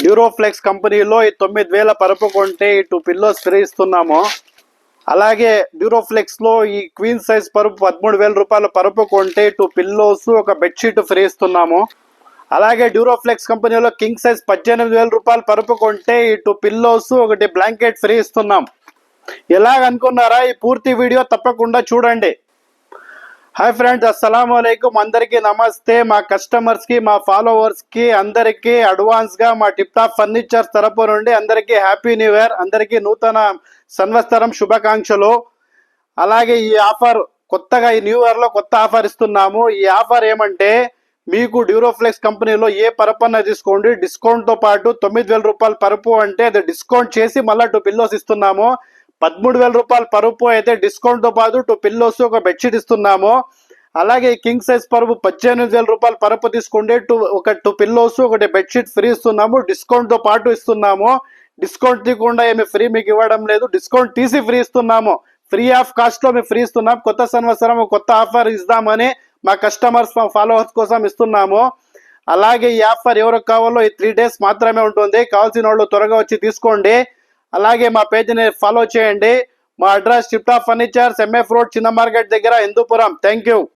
డ్యూరోఫ్లెక్స్ కంపెనీలో ఈ 9000 పరుపు కొంటే ఇటు పిల్లోస్ ఫ్రీ ఇస్తున్నాము. అలాగే డ్యూరోఫ్లెక్స్ లో ఈ క్వీన్ సైజ్ పరుపు 13,000 రూపాయల పరుపు కొంటే ఇటు పిల్లోస్ ఒక బెడ్షీట్ ఫ్రీ ఇస్తున్నాము. అలాగే డ్యూరోఫ్లెక్స్ కంపెనీలో కింగ్ సైజ్ 18,000 రూపాయల పరుపు కొంటే ఇటు పిల్లోస్ ఒకటి బ్లాంకెట్ ఫ్రీ ఇస్తున్నాం. ఎలాగనుకున్నారా? ఈ పూర్తి వీడియో తప్పకుండా చూడండి. హాయ్ ఫ్రెండ్స్, అస్సలాము అలైకుం. అందరికీ నమస్తే. మా కస్టమర్స్ కి, మా ఫాలోవర్స్ కి అందరికీ అడ్వాన్స్ గా మా టిప్ టాప్ ఫర్నిచర్ తరపు నుండి అందరికీ హ్యాపీ న్యూ ఇయర్, అందరికీ నూతన సంవత్సరం శుభాకాంక్షలు. అలాగే ఈ ఆఫర్ కొత్తగా ఈ న్యూ ఇయర్ లో కొత్త ఆఫర్ ఇస్తున్నాము. ఈ ఆఫర్ ఏమంటే, మీకు డ్యూరోఫ్లెక్స్ కంపెనీలో ఏ పరుపు అన్న తీసుకోండి, డిస్కౌంట్ తో పాటు 9,000 రూపాయల పరుపు అంటే అది డిస్కౌంట్ చేసి మళ్ళీ 2 పిల్లోస్ ఇస్తున్నాము. 13,000 రూపాయల పరుపు అయితే డిస్కౌంట్ తో పాటు 2 పిల్లోస్ ఒక బెడ్షీట్ ఇస్తున్నాము. అలాగే కింగ్ సైజ్ పరుపు 18,000 రూపాయల పరుపు తీసుకోండి, 2 పిల్లోస్ ఒకటి బెడ్షీట్ ఫ్రీ ఇస్తున్నాము. డిస్కౌంట్ తో పాటు ఇస్తున్నాము. డిస్కౌంట్ తీయకుండా ఏమి ఫ్రీ మీకు ఇవ్వడం లేదు, డిస్కౌంట్ తీసి ఫ్రీ ఇస్తున్నాము. ఫ్రీ ఆఫ్ కాస్ట్ లో మేము ఫ్రీ ఇస్తున్నాం. కొత్త సంవత్సరం కొత్త ఆఫర్ ఇద్దామని మా కస్టమర్స్, మా ఫాలోవర్స్ కోసం ఇస్తున్నాము. అలాగే ఈ ఆఫర్ ఎవరికి కావాలో ఈ 3 days మాత్రమే ఉంటుంది. కావాల్సిన వాళ్ళు త్వరగా వచ్చి తీసుకోండి. అలాగే మా పేజ్ని ఫాలో చేయండి. మా address tip top furnitures, MF road, చిన్న మార్కెట్ దగ్గర, హిందూపురం. Thank you.